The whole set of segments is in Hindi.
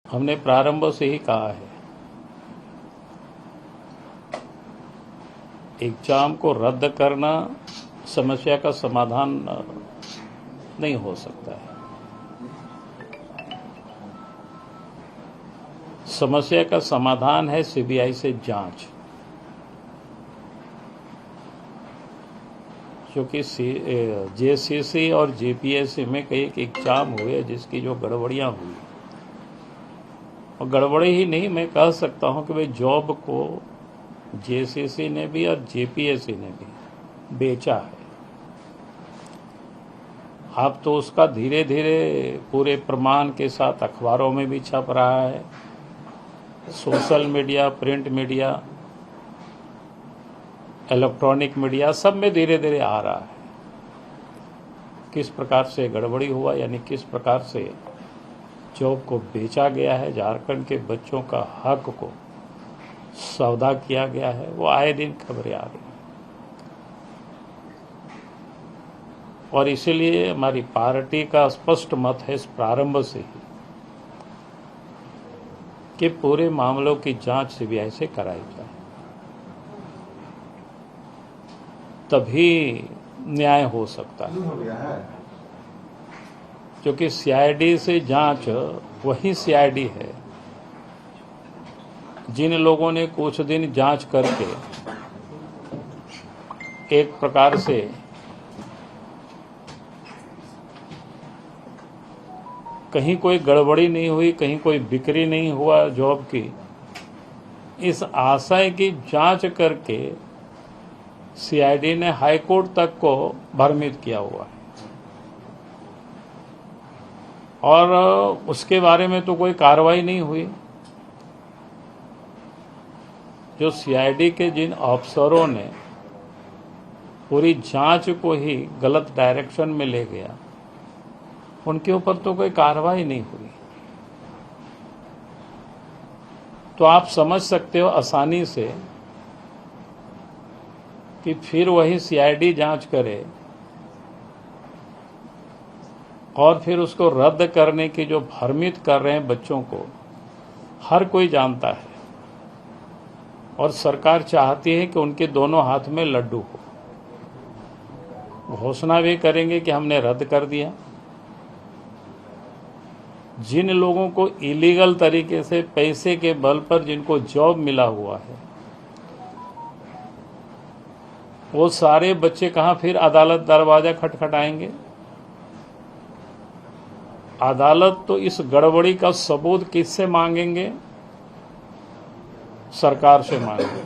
हमने प्रारंभ से ही कहा है, एग्जाम को रद्द करना समस्या का समाधान नहीं हो सकता है। समस्या का समाधान है सीबीआई से जांच, क्योंकि जेसीसी और जेपीएससी में कई एग्जाम हुए जिसकी जो गड़बड़ियां हुई, और गड़बड़ी ही नहीं, मैं कह सकता हूं कि भाई जॉब को जेसीसी ने भी और जेपीएससी ने भी बेचा है। अब तो उसका धीरे धीरे पूरे प्रमाण के साथ अखबारों में भी छप रहा है, social media, print media, electronic media, सब में धीरे धीरे आ रहा है किस प्रकार से गड़बड़ी हुआ, यानी किस प्रकार से जॉब को बेचा गया है, झारखंड के बच्चों का हक को सौदा किया गया है। वो आए दिन खबरें आ रही हैं, और इसीलिए हमारी पार्टी का स्पष्ट मत है इस प्रारंभ से ही कि पूरे मामलों की जांच सीबीआई से कराई जाए, तभी न्याय हो सकता है। क्योंकि सीआईडी से जांच वही सीआईडी है जिन लोगों ने कुछ दिन जांच करके एक प्रकार से कहीं कोई गड़बड़ी नहीं हुई, कहीं कोई बिक्री नहीं हुआ जॉब की, इस आशय की जांच करके सीआईडी ने हाईकोर्ट तक को भ्रमित किया हुआ है, और उसके बारे में तो कोई कार्रवाई नहीं हुई। जो सीआईडी के जिन अफसरों ने पूरी जांच को ही गलत डायरेक्शन में ले गया, उनके ऊपर तो कोई कार्रवाई नहीं हुई। तो आप समझ सकते हो आसानी से कि फिर वही सीआईडी जांच करे और फिर उसको रद्द करने की जो भ्रमित कर रहे हैं बच्चों को, हर कोई जानता है, और सरकार चाहती है कि उनके दोनों हाथ में लड्डू हो। घोषणा भी करेंगे कि हमने रद्द कर दिया। जिन लोगों को इलीगल तरीके से पैसे के बल पर जिनको जॉब मिला हुआ है, वो सारे बच्चे कहां फिर अदालत दरवाजा खटखटाएंगे? अदालत तो इस गड़बड़ी का सबूत किससे मांगेंगे? सरकार से मांगेंगे।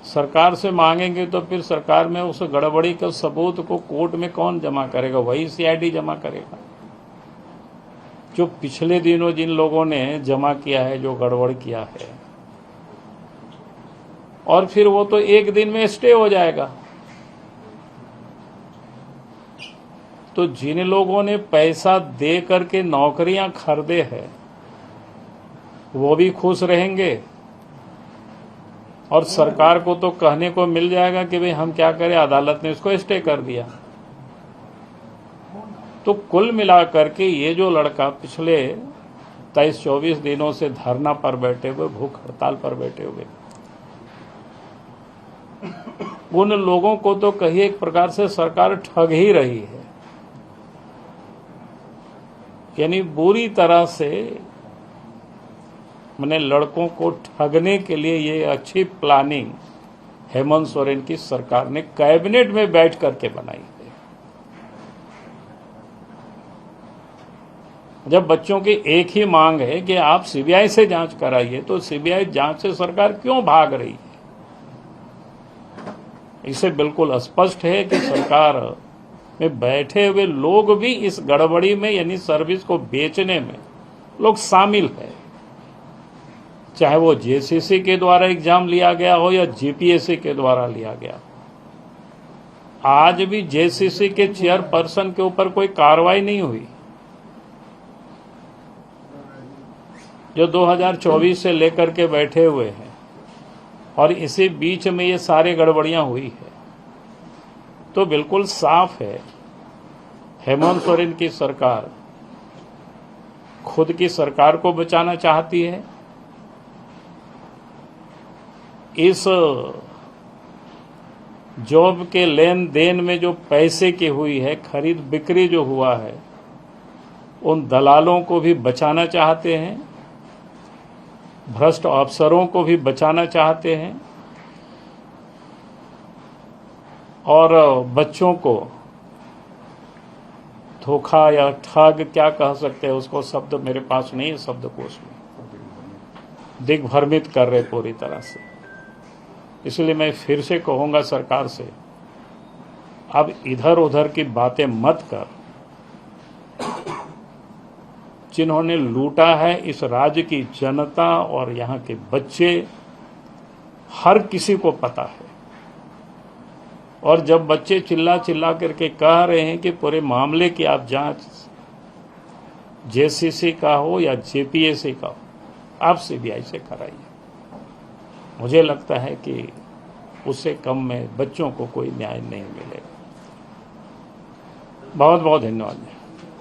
सरकार से मांगेंगे तो फिर सरकार में उस गड़बड़ी के सबूत को कोर्ट में कौन जमा करेगा? वही सीआईडी जमा करेगा, जो पिछले दिनों जिन लोगों ने जमा किया है, जो गड़बड़ किया है, और फिर वो तो एक दिन में स्टे हो जाएगा। तो जिन लोगों ने पैसा दे करके नौकरियां खरीदे हैं, वो भी खुश रहेंगे, और सरकार को तो कहने को मिल जाएगा कि भाई हम क्या करें, अदालत ने इसको स्टे कर दिया। तो कुल मिलाकर के ये जो लड़का पिछले 23-24 दिनों से धरना पर बैठे हुए, भूख हड़ताल पर बैठे हुए, उन लोगों को तो कहीं एक प्रकार से सरकार ठग ही रही है। यानी बुरी तरह से मैंने लड़कों को ठगने के लिए ये अच्छी प्लानिंग हेमंत सोरेन की सरकार ने कैबिनेट में बैठ करके बनाई है। जब बच्चों की एक ही मांग है कि आप सीबीआई से जांच कराइए, तो सीबीआई जांच से सरकार क्यों भाग रही है? इसे बिल्कुल स्पष्ट है कि सरकार में बैठे हुए लोग भी इस गड़बड़ी में, यानी सर्विस को बेचने में लोग शामिल है। चाहे वो जेसीसी के द्वारा एग्जाम लिया गया हो या जीपीएससी के द्वारा लिया गया। आज भी जेसीसी के चेयरपर्सन के ऊपर कोई कार्रवाई नहीं हुई, जो 2024 से लेकर के बैठे हुए हैं, और इसी बीच में ये सारे गड़बड़ियां हुई है। तो बिल्कुल साफ है, हेमंत सोरेन की सरकार खुद की सरकार को बचाना चाहती है। इस जॉब के लेन देन में जो पैसे की हुई है, खरीद बिक्री जो हुआ है, उन दलालों को भी बचाना चाहते हैं, भ्रष्ट अफसरों को भी बचाना चाहते हैं और बच्चों को धोखा या ठग क्या कह सकते हैं उसको, शब्द मेरे पास नहीं है शब्दकोश में, दिग्भ्रमित कर रहे पूरी तरह से। इसलिए मैं फिर से कहूंगा सरकार से, अब इधर उधर की बातें मत कर। जिन्होंने लूटा है इस राज्य की जनता और यहाँ के बच्चे, हर किसी को पता है। और जब बच्चे चिल्ला चिल्ला करके कह रहे हैं कि पूरे मामले की आप जांच जेसीसी का हो या जेपीएससी का हो, आप सीबीआई से कराइए, मुझे लगता है कि उससे कम में बच्चों को कोई न्याय नहीं मिलेगा। बहुत बहुत धन्यवाद।